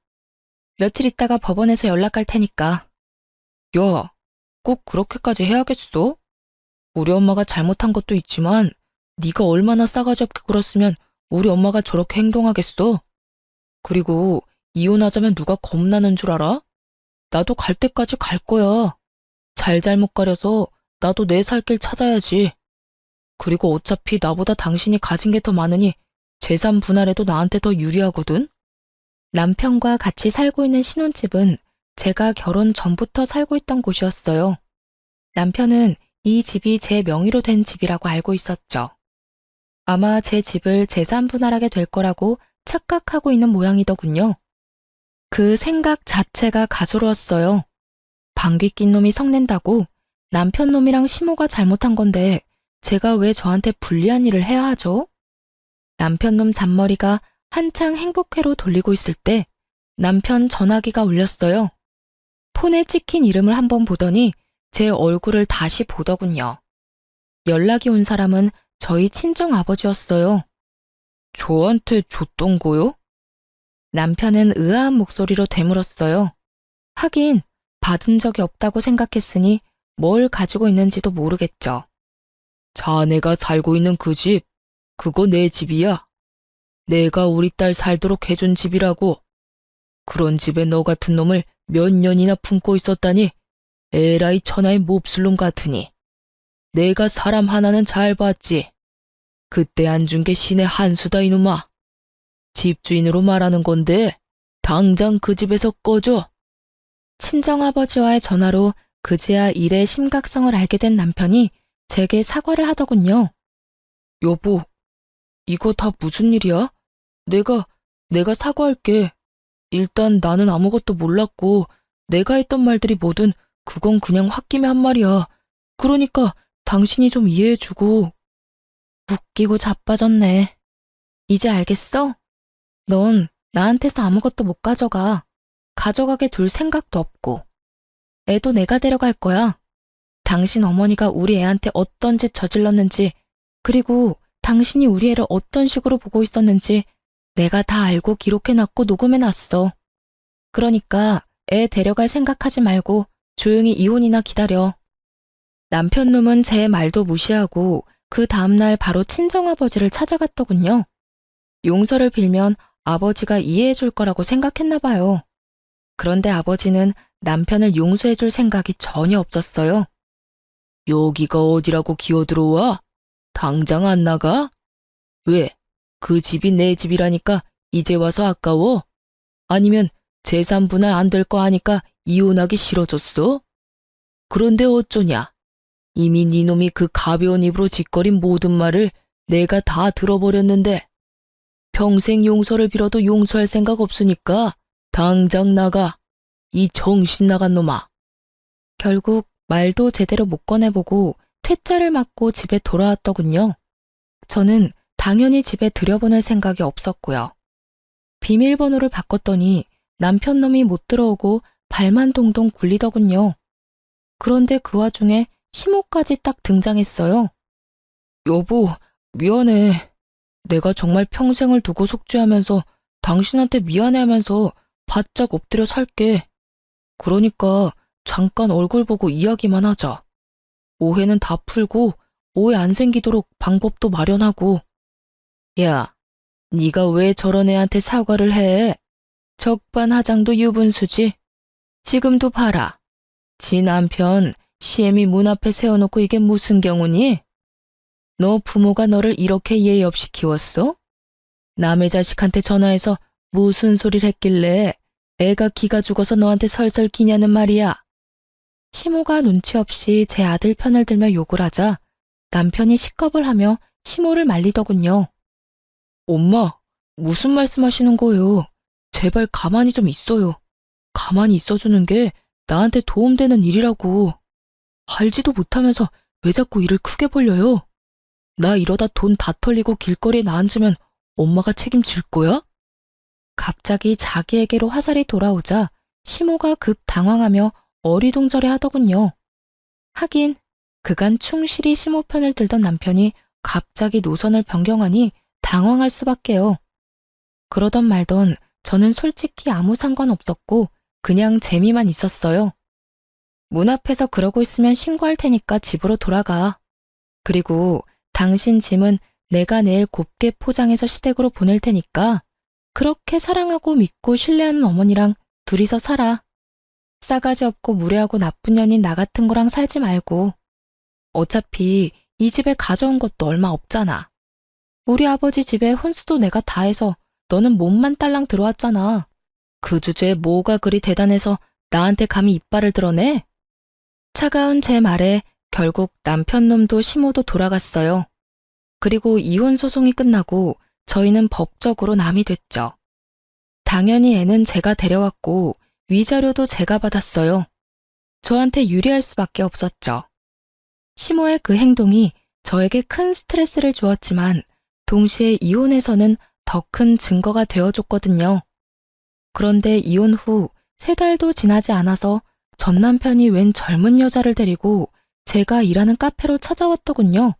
며칠 있다가 법원에서 연락 갈 테니까. 야, 꼭 그렇게까지 해야겠어? 우리 엄마가 잘못한 것도 있지만 네가 얼마나 싸가지 없게 굴었으면 우리 엄마가 저렇게 행동하겠어? 그리고 이혼하자면 누가 겁나는 줄 알아? 나도 갈 때까지 갈 거야. 잘잘못 가려서 나도 내 살 길 찾아야지. 그리고 어차피 나보다 당신이 가진 게 더 많으니 재산 분할해도 나한테 더 유리하거든? 남편과 같이 살고 있는 신혼집은 제가 결혼 전부터 살고 있던 곳이었어요. 남편은 이 집이 제 명의로 된 집이라고 알고 있었죠. 아마 제 집을 재산 분할하게 될 거라고 착각하고 있는 모양이더군요. 그 생각 자체가 가소로웠어요. 방귀 낀 놈이 성낸다고 남편 놈이랑 시모가 잘못한 건데 제가 왜 저한테 불리한 일을 해야 하죠? 남편 놈 잔머리가 한창 행복회로 돌리고 있을 때 남편 전화기가 울렸어요. 폰에 찍힌 이름을 한번 보더니 제 얼굴을 다시 보더군요. 연락이 온 사람은 저희 친정 아버지였어요. 저한테 줬던 거요? 남편은 의아한 목소리로 되물었어요. 하긴 받은 적이 없다고 생각했으니 뭘 가지고 있는지도 모르겠죠. 자네가 살고 있는 그 집, 그거 내 집이야. 내가 우리 딸 살도록 해준 집이라고. 그런 집에 너 같은 놈을 몇 년이나 품고 있었다니 에라이 천하의 몹쓸 놈 같으니. 내가 사람 하나는 잘 봤지. 그때 안 준 게 신의 한 수다 이놈아. 집주인으로 말하는 건데 당장 그 집에서 꺼져. 친정아버지와의 전화로 그제야 일의 심각성을 알게 된 남편이 제게 사과를 하더군요. 여보, 이거 다 무슨 일이야? 내가 사과할게. 일단 나는 아무것도 몰랐고 내가 했던 말들이 뭐든 그건 그냥 홧김에 한 말이야. 그러니까 당신이 좀 이해해주고. 웃기고 자빠졌네. 이제 알겠어? 넌 나한테서 아무것도 못 가져가. 가져가게 둘 생각도 없고. 애도 내가 데려갈 거야. 당신 어머니가 우리 애한테 어떤 짓 저질렀는지, 그리고 당신이 우리 애를 어떤 식으로 보고 있었는지 내가 다 알고 기록해놨고 녹음해놨어. 그러니까 애 데려갈 생각하지 말고 조용히 이혼이나 기다려. 남편 놈은 제 말도 무시하고 그 다음날 바로 친정아버지를 찾아갔더군요. 용서를 빌면 아버지가 이해해줄 거라고 생각했나 봐요. 그런데 아버지는 남편을 용서해줄 생각이 전혀 없었어요. 여기가 어디라고 기어들어와? 당장 안 나가? 왜? 그 집이 내 집이라니까 이제 와서 아까워? 아니면 재산 분할 안 될 거 아니까 이혼하기 싫어졌어? 그런데 어쩌냐? 이미 네 놈이 그 가벼운 입으로 짓거린 모든 말을 내가 다 들어버렸는데 평생 용서를 빌어도 용서할 생각 없으니까 당장 나가. 이 정신 나간 놈아. 결국 말도 제대로 못 꺼내보고 퇴짜를 맞고 집에 돌아왔더군요. 저는 당연히 집에 들여보낼 생각이 없었고요. 비밀번호를 바꿨더니 남편 놈이 못 들어오고 발만 동동 굴리더군요. 그런데 그 와중에 시모까지 딱 등장했어요. 여보, 미안해. 내가 정말 평생을 두고 속죄하면서 당신한테 미안해하면서 바짝 엎드려 살게. 그러니까 잠깐 얼굴 보고 이야기만 하자. 오해는 다 풀고 오해 안 생기도록 방법도 마련하고. 야, 네가 왜 저런 애한테 사과를 해? 적반하장도 유분수지. 지금도 봐라. 지 남편 시애미 문 앞에 세워놓고 이게 무슨 경우니? 너 부모가 너를 이렇게 예의 없이 키웠어? 남의 자식한테 전화해서 무슨 소리를 했길래 애가 기가 죽어서 너한테 설설 기냐는 말이야. 시모가 눈치 없이 제 아들 편을 들며 욕을 하자 남편이 식겁을 하며 시모를 말리더군요. 엄마, 무슨 말씀하시는 거예요? 제발 가만히 좀 있어요. 가만히 있어주는 게 나한테 도움되는 일이라고. 알지도 못하면서 왜 자꾸 일을 크게 벌려요? 나 이러다 돈 다 털리고 길거리에 나앉으면 엄마가 책임질 거야? 갑자기 자기에게로 화살이 돌아오자 시모가 급 당황하며 어리둥절해 하더군요. 하긴 그간 충실히 시모 편을 들던 남편이 갑자기 노선을 변경하니 당황할 수밖에요. 그러던 말던 저는 솔직히 아무 상관없었고 그냥 재미만 있었어요. 문 앞에서 그러고 있으면 신고할 테니까 집으로 돌아가. 그리고 당신 짐은 내가 내일 곱게 포장해서 시댁으로 보낼 테니까 그렇게 사랑하고 믿고 신뢰하는 어머니랑 둘이서 살아. 싸가지 없고 무례하고 나쁜 년인 나 같은 거랑 살지 말고. 어차피 이 집에 가져온 것도 얼마 없잖아. 우리 아버지 집에 혼수도 내가 다 해서 너는 몸만 딸랑 들어왔잖아. 그 주제에 뭐가 그리 대단해서 나한테 감히 이빨을 드러내? 차가운 제 말에 결국 남편 놈도 시모도 돌아갔어요. 그리고 이혼 소송이 끝나고 저희는 법적으로 남이 됐죠. 당연히 애는 제가 데려왔고 위자료도 제가 받았어요. 저한테 유리할 수밖에 없었죠. 시모의 그 행동이 저에게 큰 스트레스를 주었지만 동시에 이혼에서는 더 큰 증거가 되어줬거든요. 그런데 이혼 후 3달도 지나지 않아서 전 남편이 웬 젊은 여자를 데리고 제가 일하는 카페로 찾아왔더군요.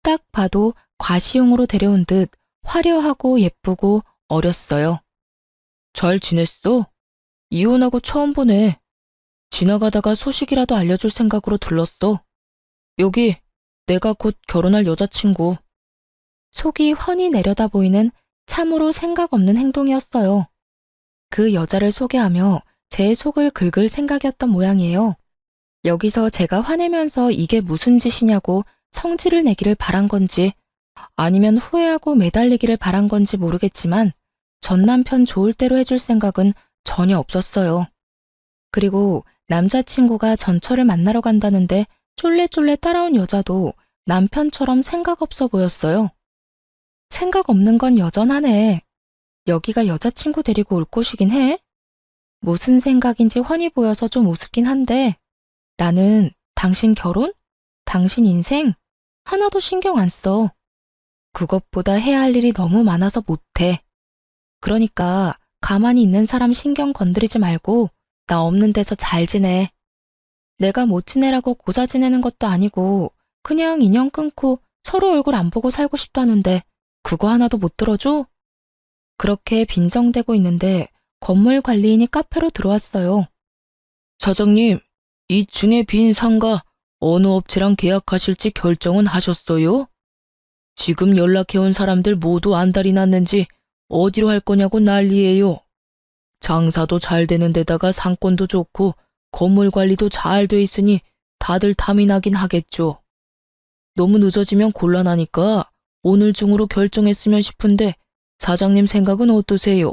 딱 봐도 과시용으로 데려온 듯 화려하고 예쁘고 어렸어요. 잘 지냈어? 이혼하고 처음 보네. 지나가다가 소식이라도 알려줄 생각으로 들렀어. 여기 내가 곧 결혼할 여자친구. 속이 훤히 내려다 보이는 참으로 생각 없는 행동이었어요. 그 여자를 소개하며 제 속을 긁을 생각이었던 모양이에요. 여기서 제가 화내면서 이게 무슨 짓이냐고 성질을 내기를 바란 건지 아니면 후회하고 매달리기를 바란 건지 모르겠지만 전 남편 좋을 대로 해줄 생각은 전혀 없었어요. 그리고 남자친구가 전철을 만나러 간다는데 쫄래쫄래 따라온 여자도 남편처럼 생각 없어 보였어요. 생각 없는 건 여전하네. 여기가 여자친구 데리고 올 곳이긴 해. 무슨 생각인지 훤히 보여서 좀 우습긴 한데 나는 당신 결혼? 당신 인생? 하나도 신경 안 써. 그것보다 해야 할 일이 너무 많아서 못해. 그러니까 가만히 있는 사람 신경 건드리지 말고 나 없는 데서 잘 지내. 내가 못 지내라고 고사 지내는 것도 아니고 그냥 인연 끊고 서로 얼굴 안 보고 살고 싶다는데 그거 하나도 못 들어줘? 그렇게 빈정대고 있는데 건물 관리인이 카페로 들어왔어요. 사장님, 2층에 빈 상가 어느 업체랑 계약하실지 결정은 하셨어요? 지금 연락해온 사람들 모두 안달이 났는지 어디로 할 거냐고 난리예요. 장사도 잘 되는 데다가 상권도 좋고 건물 관리도 잘 돼 있으니 다들 탐이 나긴 하겠죠. 너무 늦어지면 곤란하니까 오늘 중으로 결정했으면 싶은데 사장님 생각은 어떠세요?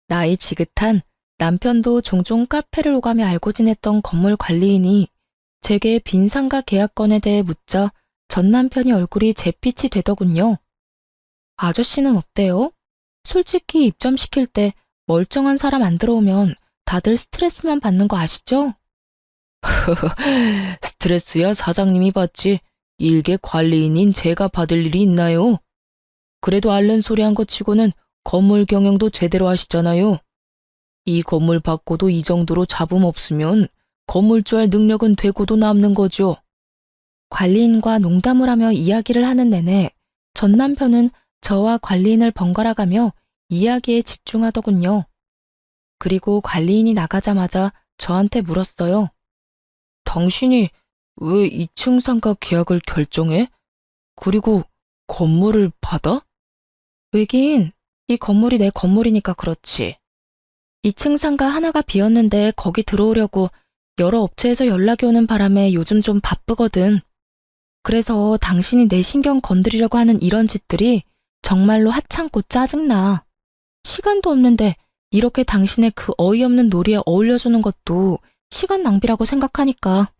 나이 지긋한 남편도 종종 카페를 오가며 알고 지냈던 건물 관리인이 제게 빈상가 계약건에 대해 묻자 전 남편이 얼굴이 잿빛이 되더군요. 아저씨는 어때요? 솔직히 입점시킬 때 멀쩡한 사람 안 들어오면 다들 스트레스만 받는 거 아시죠? 스트레스야 사장님이 받지 일개 관리인인 제가 받을 일이 있나요? 그래도 앓는 소리 한 거 치고는 건물 경영도 제대로 하시잖아요. 이 건물 받고도 이 정도로 잡음 없으면 건물주 할 능력은 되고도 남는 거죠. 관리인과 농담을 하며 이야기를 하는 내내 전 남편은 저와 관리인을 번갈아가며 이야기에 집중하더군요. 그리고 관리인이 나가자마자 저한테 물었어요. 당신이 왜 2층 상가 계약을 결정해? 그리고 건물을 받아? 왜긴, 이 건물이 내 건물이니까 그렇지. 2층 상가 하나가 비었는데 거기 들어오려고 여러 업체에서 연락이 오는 바람에 요즘 좀 바쁘거든. 그래서 당신이 내 신경 건드리려고 하는 이런 짓들이 정말로 하찮고 짜증나. 시간도 없는데 이렇게 당신의 그 어이없는 놀이에 어울려주는 것도 시간 낭비라고 생각하니까.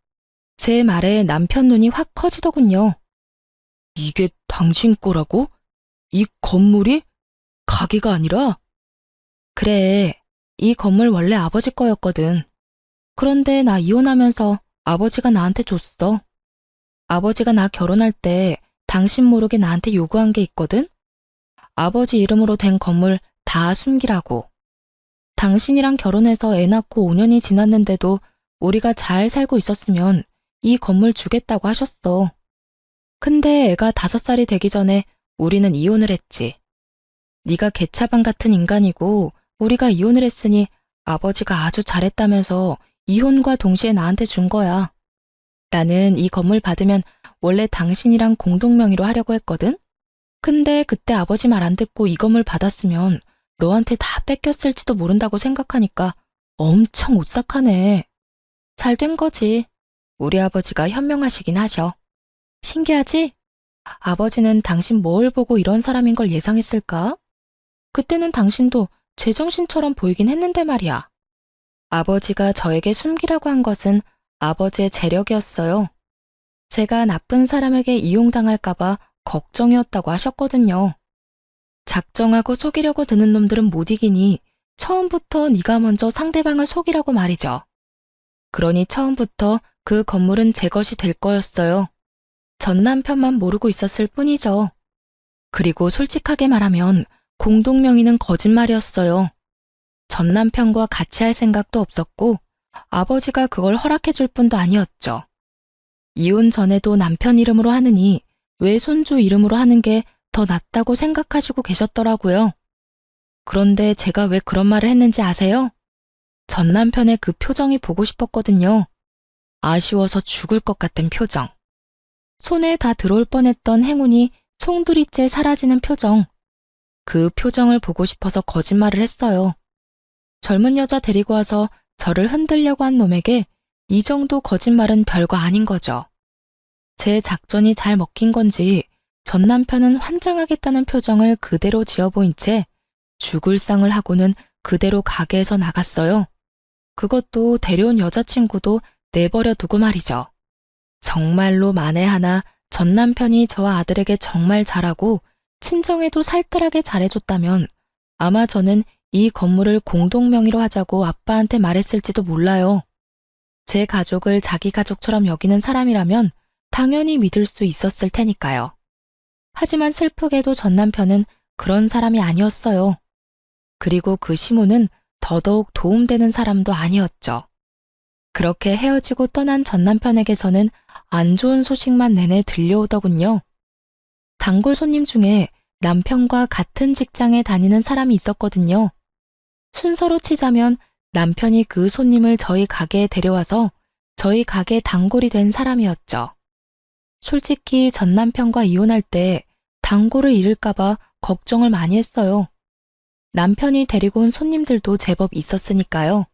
제 말에 남편 눈이 확 커지더군요. 이게 당신 거라고? 이 건물이? 가게가 아니라? 그래, 이 건물 원래 아버지 거였거든. 그런데 나 이혼하면서 아버지가 나한테 줬어. 아버지가 나 결혼할 때 당신 모르게 나한테 요구한 게 있거든? 아버지 이름으로 된 건물 다 숨기라고. 당신이랑 결혼해서 애 낳고 5년이 지났는데도 우리가 잘 살고 있었으면 이 건물 주겠다고 하셨어. 근데 애가 5살이 되기 전에 우리는 이혼을 했지. 네가 개차반 같은 인간이고 우리가 이혼을 했으니 아버지가 아주 잘했다면서 이혼과 동시에 나한테 준 거야. 나는 이 건물 받으면 원래 당신이랑 공동명의로 하려고 했거든? 근데 그때 아버지 말 안 듣고 이 건물 받았으면 너한테 다 뺏겼을지도 모른다고 생각하니까 엄청 오싹하네. 잘 된 거지. 우리 아버지가 현명하시긴 하셔. 신기하지? 아버지는 당신 뭘 보고 이런 사람인 걸 예상했을까? 그때는 당신도 제정신처럼 보이긴 했는데 말이야. 아버지가 저에게 숨기라고 한 것은 아버지의 재력이었어요. 제가 나쁜 사람에게 이용당할까봐 걱정이었다고 하셨거든요. 작정하고 속이려고 드는 놈들은 못 이기니 처음부터 네가 먼저 상대방을 속이라고 말이죠. 그러니 처음부터 그 건물은 제 것이 될 거였어요. 전 남편만 모르고 있었을 뿐이죠. 그리고 솔직하게 말하면 공동명의는 거짓말이었어요. 전 남편과 같이 할 생각도 없었고 아버지가 그걸 허락해 줄 뿐도 아니었죠. 이혼 전에도 남편 이름으로 하느니 외손주 이름으로 하는 게 더 낫다고 생각하시고 계셨더라고요. 그런데 제가 왜 그런 말을 했는지 아세요? 전 남편의 그 표정이 보고 싶었거든요. 아쉬워서 죽을 것 같은 표정. 손에 다 들어올 뻔했던 행운이 송두리째 사라지는 표정. 그 표정을 보고 싶어서 거짓말을 했어요. 젊은 여자 데리고 와서 저를 흔들려고 한 놈에게 이 정도 거짓말은 별거 아닌 거죠. 제 작전이 잘 먹힌 건지 전 남편은 환장하겠다는 표정을 그대로 지어 보인 채 죽을 상을 하고는 그대로 가게에서 나갔어요. 그것도 데려온 여자친구도 내버려 두고 말이죠. 정말로 만에 하나 전 남편이 저와 아들에게 정말 잘하고 친정에도 살뜰하게 잘해줬다면 아마 저는 이 건물을 공동명의로 하자고 아빠한테 말했을지도 몰라요. 제 가족을 자기 가족처럼 여기는 사람이라면 당연히 믿을 수 있었을 테니까요. 하지만 슬프게도 전 남편은 그런 사람이 아니었어요. 그리고 그 시모는 더더욱 도움되는 사람도 아니었죠. 그렇게 헤어지고 떠난 전 남편에게서는 안 좋은 소식만 내내 들려오더군요. 단골 손님 중에 남편과 같은 직장에 다니는 사람이 있었거든요. 순서로 치자면 남편이 그 손님을 저희 가게에 데려와서 저희 가게 단골이 된 사람이었죠. 솔직히 전 남편과 이혼할 때 단골을 잃을까봐 걱정을 많이 했어요. 남편이 데리고 온 손님들도 제법 있었으니까요.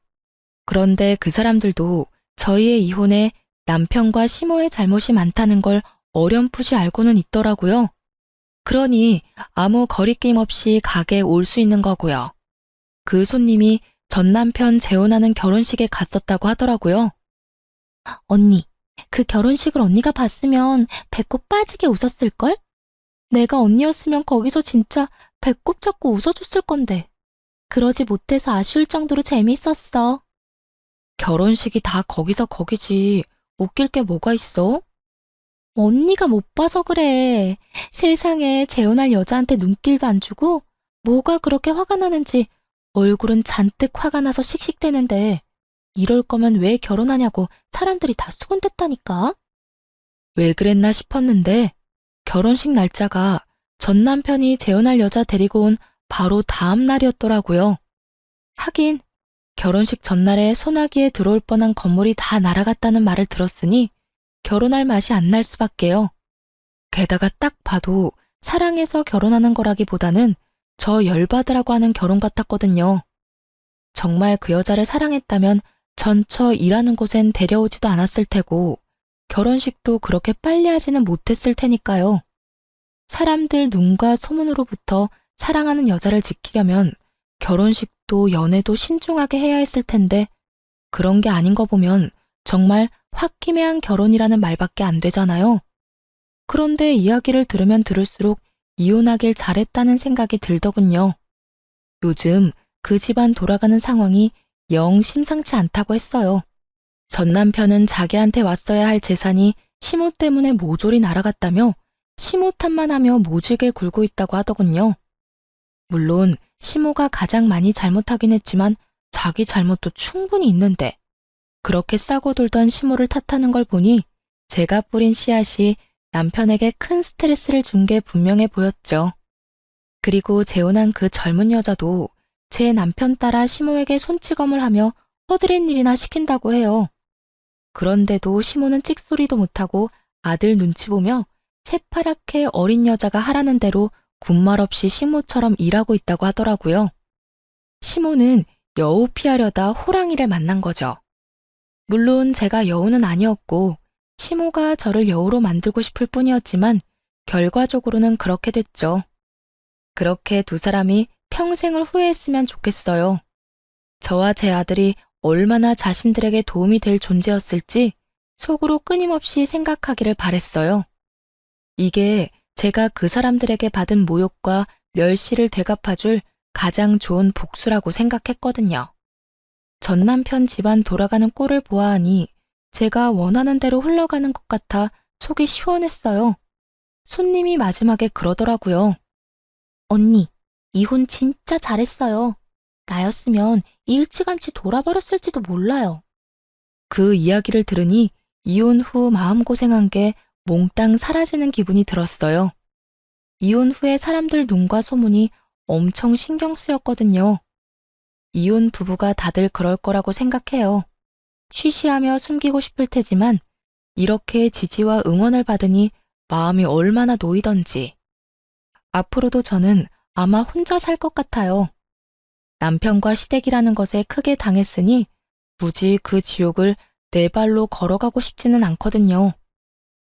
그런데 그 사람들도 저희의 이혼에 남편과 시모의 잘못이 많다는 걸 어렴풋이 알고는 있더라고요. 그러니 아무 거리낌 없이 가게에 올 수 있는 거고요. 그 손님이 전 남편 재혼하는 결혼식에 갔었다고 하더라고요. 언니, 그 결혼식을 언니가 봤으면 배꼽 빠지게 웃었을걸? 내가 언니였으면 거기서 진짜 배꼽 잡고 웃어줬을 건데. 그러지 못해서 아쉬울 정도로 재밌었어. 결혼식이 다 거기서 거기지. 웃길 게 뭐가 있어? 언니가 못 봐서 그래. 세상에 재혼할 여자한테 눈길도 안 주고 뭐가 그렇게 화가 나는지 얼굴은 잔뜩 화가 나서 씩씩대는데 이럴 거면 왜 결혼하냐고 사람들이 다 수군댔다니까. 왜 그랬나 싶었는데 결혼식 날짜가 전 남편이 재혼할 여자 데리고 온 바로 다음 날이었더라고요. 하긴 결혼식 전날에 소나기에 들어올 뻔한 건물이 다 날아갔다는 말을 들었으니 결혼할 맛이 안 날 수밖에요. 게다가 딱 봐도 사랑해서 결혼하는 거라기보다는 저 열받으라고 하는 결혼 같았거든요. 정말 그 여자를 사랑했다면 전처 일하는 곳엔 데려오지도 않았을 테고 결혼식도 그렇게 빨리 하지는 못했을 테니까요. 사람들 눈과 소문으로부터 사랑하는 여자를 지키려면 결혼식도 연애도 신중하게 해야 했을 텐데 그런 게 아닌 거 보면 정말 홧김에한 결혼이라는 말밖에 안 되잖아요. 그런데 이야기를 들으면 들을수록 이혼하길 잘했다는 생각이 들더군요. 요즘 그 집안 돌아가는 상황이 영 심상치 않다고 했어요. 전 남편은 자기한테 왔어야 할 재산이 시모 때문에 모조리 날아갔다며 시모 탓만 하며 모질게 굴고 있다고 하더군요. 물론 시모가 가장 많이 잘못하긴 했지만 자기 잘못도 충분히 있는데 그렇게 싸고 돌던 시모를 탓하는 걸 보니 제가 뿌린 씨앗이 남편에게 큰 스트레스를 준 게 분명해 보였죠. 그리고 재혼한 그 젊은 여자도 제 남편 따라 시모에게 손찌검을 하며 허드렛 일이나 시킨다고 해요. 그런데도 시모는 찍소리도 못하고 아들 눈치 보며 새파랗게 어린 여자가 하라는 대로 군말 없이 식모처럼 일하고 있다고 하더라고요. 시모는 여우 피하려다 호랑이를 만난 거죠. 물론 제가 여우는 아니었고 시모가 저를 여우로 만들고 싶을 뿐이었지만 결과적으로는 그렇게 됐죠. 그렇게 두 사람이 평생을 후회했으면 좋겠어요. 저와 제 아들이 얼마나 자신들에게 도움이 될 존재였을지 속으로 끊임없이 생각하기를 바랬어요. 이게 제가 그 사람들에게 받은 모욕과 멸시를 되갚아줄 가장 좋은 복수라고 생각했거든요. 전 남편 집안 돌아가는 꼴을 보아하니 제가 원하는 대로 흘러가는 것 같아 속이 시원했어요. 손님이 마지막에 그러더라고요. 언니, 이혼 진짜 잘했어요. 나였으면 일찌감치 돌아버렸을지도 몰라요. 그 이야기를 들으니 이혼 후 마음고생한 게 몽땅 사라지는 기분이 들었어요. 이혼 후에 사람들 눈과 소문이 엄청 신경 쓰였거든요. 이혼 부부가 다들 그럴 거라고 생각해요. 쉬쉬하며 숨기고 싶을 테지만 이렇게 지지와 응원을 받으니 마음이 얼마나 놓이던지. 앞으로도 저는 아마 혼자 살 것 같아요. 남편과 시댁이라는 것에 크게 당했으니 굳이 그 지옥을 내 발로 걸어가고 싶지는 않거든요.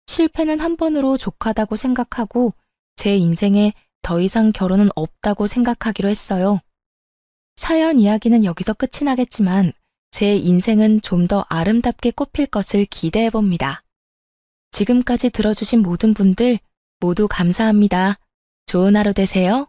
실패는 한 번으로 족하다고 생각하고 제 인생에 더 이상 결혼은 없다고 생각하기로 했어요. 사연 이야기는 여기서 끝이 나겠지만 제 인생은 좀 더 아름답게 꽃필 것을 기대해 봅니다. 지금까지 들어주신 모든 분들 모두 감사합니다. 좋은 하루 되세요.